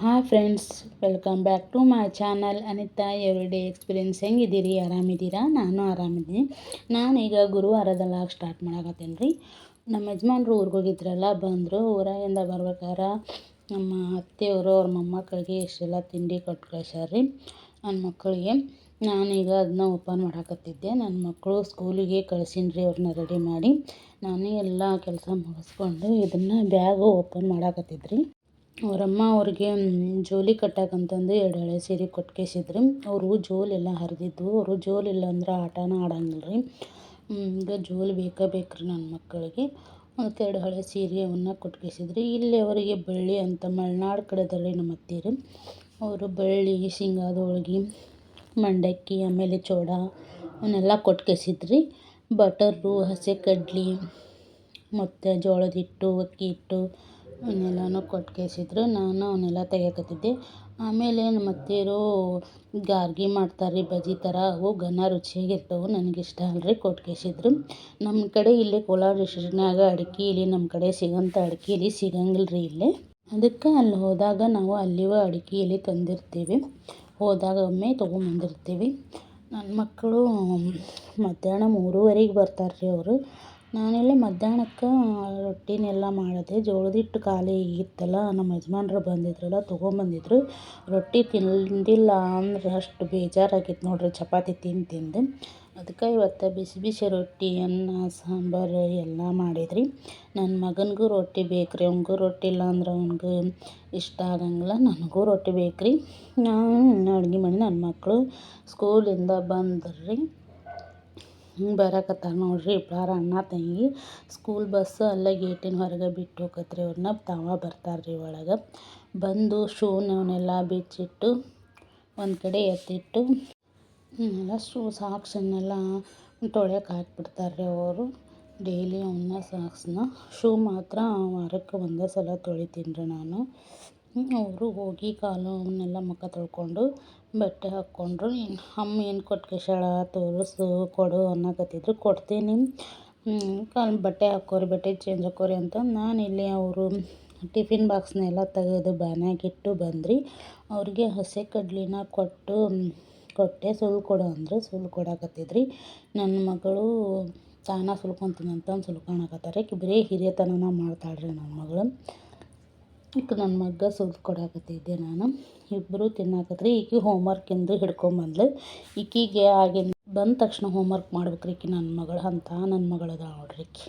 Hi friends, welcome back to my channel Anita everyday experience. ಹೆಂಗಿದ್ದೀರಿ? ಆರಾಮಿದ್ದೀರಾ? ನಾನು ಆರಾಮಿದ್ದೀನಿ. ನಾನೀಗ ಗುರುವಾರದ ಲಾಗ್ ಸ್ಟಾರ್ಟ್ ಮಾಡಕತ್ತೀನಿ ರೀ. ನಮ್ಮ ಯಜಮಾನ್ರು ಊರಿಗೆ ಹೋಗಿದ್ರಲ್ಲ, ಬಂದರು. ಊರಾಗಿಂದ ಬರ್ಬೇಕಾರೆ ನಮ್ಮ ಅತ್ತೆಯವರು ಅವ್ರ ಮೊಮ್ಮಕ್ಕಳಿಗೆ ಇಷ್ಟೆಲ್ಲ ತಿಂಡಿ ಕೊಟ್ಟು ಕಳ್ಸ್ಯಾರ್ರಿ ನನ್ನ ಮಕ್ಕಳಿಗೆ. ನಾನೀಗ ಅದನ್ನ ಓಪನ್ ಮಾಡಾಕತ್ತಿದ್ದೆ. ನನ್ನ ಮಕ್ಕಳು ಸ್ಕೂಲಿಗೆ ಕಳ್ಸೀನಿ ರೀ, ಅವ್ರನ್ನ ರೆಡಿ ಮಾಡಿ. ನಾನೇ ಎಲ್ಲ ಕೆಲಸ ಮುಗಿಸ್ಕೊಂಡು ಇದನ್ನು ಬ್ಯಾಗು ಓಪನ್ ಮಾಡಾಕತ್ತಿದ್ರಿ. ಅವರಮ್ಮ ಅವ್ರಿಗೆ ಜೋಲಿ ಕಟ್ಟಾಕಂತಂದು 2 ಹಳೆ ಸೀರೆ ಕೊಟ್ಟು ಕಳಿಸಿದ್ರು. ಅವರು ಜೋಲೆಲ್ಲ ಹರಿದಿದ್ದು. ಅವರು ಜೋಲಿಲ್ಲ ಅಂದ್ರೆ ಆಟನ ಆಡಂಗಿಲ್ಲ ರೀ. ಈಗ ಜೋಲು ಬೇಕ್ರಿ ನನ್ನ ಮಕ್ಕಳಿಗೆ. ಮತ್ತು 2 ಹಳೆ ಸೀರೆ ಅವನ್ನ ಕೊಟ್ಟು ಕಳಿಸಿದ್ರಿ. ಇಲ್ಲಿ ಅವರಿಗೆ ಬಳ್ಳಿ ಅಂತ ಮಲೆನಾಡು ಕಡೆದವ್ರಿ ನಮ್ಮ ಅತ್ತೆರು. ಅವರು ಬಳ್ಳಿ, ಶೇಂಗಾದ ಹೋಳ್ಗೆ, ಮಂಡಕ್ಕಿ, ಆಮೇಲೆ ಚೋಡ ಅವನ್ನೆಲ್ಲ ಕೊಟ್ಟು ಕಳಿಸಿದ್ರಿ. ಬಟರು, ಹಸಿ ಕಡ್ಲಿ ಮತ್ತು ಜೋಳದ ಹಿಟ್ಟು, ಅಕ್ಕಿ ಹಿಟ್ಟು ಅವನ್ನೆಲ್ಲನೂ ಕೊಟ್ಟು ಕಳಿಸಿದ್ರು. ನಾನು ಅವನ್ನೆಲ್ಲ ತೆಗಿಯಕತ್ತಿದ್ದೆ. ಆಮೇಲೆ ನಮ್ಮ ಅತ್ತೆಯರು ಗಾರ್ಗಿ ಮಾಡ್ತಾರೆ ರೀ, ಬಜ್ಜಿ ಥರ. ಅವು ಘನ ರುಚಿಯಾಗಿರ್ತವೆ, ನನಗಿಷ್ಟ ಅಲ್ರಿ, ಕೊಟ್ಟು ಕಳಿಸಿದ್ರು. ನಮ್ಮ ಕಡೆ ಇಲ್ಲಿ ಕೋಲಾರ ಡಿಸ್ಟ್ರಿಕ್ಟ್ನಾಗ ಅಡಿಕೆ ಎಲೆ ನಮ್ಮ ಕಡೆ ಸಿಗೋಂಥ ಅಡಿಕೆ ಎಲೆ ಸಿಗಂಗಿಲ್ಲ ರೀ ಇಲ್ಲಿ. ಅದಕ್ಕೆ ಅಲ್ಲಿ ಹೋದಾಗ ನಾವು ಅಲ್ಲಿವ ಅಡಿಕೆ ಎಲೆ ತಂದಿರ್ತೀವಿ. ಹೋದಾಗ ಒಮ್ಮೆ ತೊಗೊಂಬಂದಿರ್ತೀವಿ. ನನ್ನ ಮಕ್ಕಳು ಮಧ್ಯಾಹ್ನ 3:30ಗೆ ಬರ್ತಾರೆ ರೀ ಅವರು. ನಾನೆಲ್ಲ ಮಧ್ಯಾಹ್ನಕ್ಕೆ ರೊಟ್ಟಿನೆಲ್ಲ ಮಾಡಿದೆ. ಜೋಳದ ಹಿಟ್ಟು ಖಾಲಿ ಇತ್ತಲ್ಲ, ನಮ್ಮ ಯಜಮಾನ್ರು ಬಂದಿದ್ರಲ್ಲ, ತೊಗೊಂಬಂದಿದ್ರು. ರೊಟ್ಟಿ ತಿಂದಿಲ್ಲ ಅಂದ್ರೆ ಅಷ್ಟು ಬೇಜಾರಾಗಿತ್ತು ನೋಡ್ರಿ, ಚಪಾತಿ ತಿಂದು. ಅದಕ್ಕೆ ಇವತ್ತು ಬಿಸಿ ಬಿಸಿ ರೊಟ್ಟಿ, ಅನ್ನ, ಸಾಂಬಾರು ಎಲ್ಲ ಮಾಡಿದ್ರಿ. ನನ್ನ ಮಗನಿಗೂ ರೊಟ್ಟಿ ಬೇಕು ರೀ. ಅವ್ನಿಗೂ ರೊಟ್ಟಿ ಇಲ್ಲ ಅಂದ್ರೆ ಅವ್ನಿಗೆ ಇಷ್ಟ ಆಗಂಗಿಲ್ಲ. ನನಗೂ ರೊಟ್ಟಿ ಬೇಕು ರೀ. ನಾನು ಅಡುಗೆ ಮಾಡಿ ನನ್ನ ಮಕ್ಕಳು ಸ್ಕೂಲಿಂದ ಬಂದ್ರಿ. ಬರಕತ್ತಾರ ನೋಡ್ರಿ, ಇಬ್ಬರು ಅಣ್ಣ ತಂಗಿ. ಸ್ಕೂಲ್ ಬಸ್ ಅಲ್ಲೇ ಗೇಟಿನ ಹೊರಗೆ ಬಿಟ್ಟು ಹೋಗತ್ರಿ ಅವ್ರನ್ನ. ತಾವ ಬರ್ತಾರ್ರಿ ಒಳಗೆ. ಬಂದು ಶೂನವನ್ನೆಲ್ಲ ಬಿಚ್ಚಿಟ್ಟು ಒಂದು ಕಡೆ ಎತ್ತಿಟ್ಟು ಎಲ್ಲ ಸಾಕ್ಸನ್ನೆಲ್ಲ ತೊಳ್ಯಕ್ಕೆ ಹಾಕಿಬಿಡ್ತಾರೆ ರೀ ಅವರು. ಡೈಲಿ ಅವನ್ನ ಸಾಕ್ಸನ್ನ. ಶೂ ಮಾತ್ರ ವಾರಕ್ಕೆ ಒಂದೇ ಸಲ ತೊಳಿತೀನಿ ರೀ ನಾನು. ಅವರು ಹೋಗಿ ಕಾಲು ಅವನ್ನೆಲ್ಲ ಮುಖ ತೊಳ್ಕೊಂಡು ಬಟ್ಟೆ ಹಾಕ್ಕೊಂಡ್ರು. ಅಮ್ಮ ಏನು ಕೊಟ್ಟು ಕಳ್ಸ್ಯಾಳ ತೋರಿಸು, ಕೊಡು ಅನ್ನಕತ್ತಿದ್ರು. ಕೊಡ್ತೀನಿ, ಬಟ್ಟೆ ಹಾಕ್ಕೋರಿ, ಬಟ್ಟೆ ಚೇಂಜ್ ಹಾಕ್ಕೋರಿ ಅಂತ. ನಾನಿಲ್ಲಿ ಅವರು ಟಿಫಿನ್ ಬಾಕ್ಸ್ನೆಲ್ಲ ತೆಗೆದು ಬ್ಯಾನಾಗಿಟ್ಟು ಬಂದ್ರಿ. ಅವ್ರಿಗೆ ಹಸಿ ಕಡ್ಲಿನ ಕೊಟ್ಟೆ. ಸುಲ್ ಕೊಡು ಅಂದ್ರೆ ಸುಲ್ ಕೊಡಾಕತ್ತಿದ್ರಿ. ನನ್ನ ಮಗಳು ತಾನ ಸುಲ್ಕೊಂತೀನಿ ಅಂತಂದು ಸುಲ್ಕೊಳಕತ್ತಾರೆ. ಬರೀ ಹಿರಿಯತನನ ಮಾಡ್ತಾಳ್ರಿ ನನ್ನ ಮಗಳು. ನನ್ನ ಮಗ ಸುಲ್ ಕೊಡಾಕತ್ತಿದ್ದೆ ನಾನು. ಇಬ್ಬರು ತಿನ್ನಾಕತ್ರಿ. ಈಕೆ ಹೋಮ್ವರ್ಕಿಂದು ಹಿಡ್ಕೊಂಬಂದ್ಲು. ಈಕೆಗೆ ಆಗಿನ ಬಂದ ತಕ್ಷಣ ಹೋಮ್ವರ್ಕ್ ಮಾಡ್ಬೇಕ್ರಿ ಈಕೆ ನನ್ನ ಮಗಳು. ಅಂತ ನನ್ನ ಮಗಳು ಅದ ನೋಡ್ರಿ ಈಕೆ.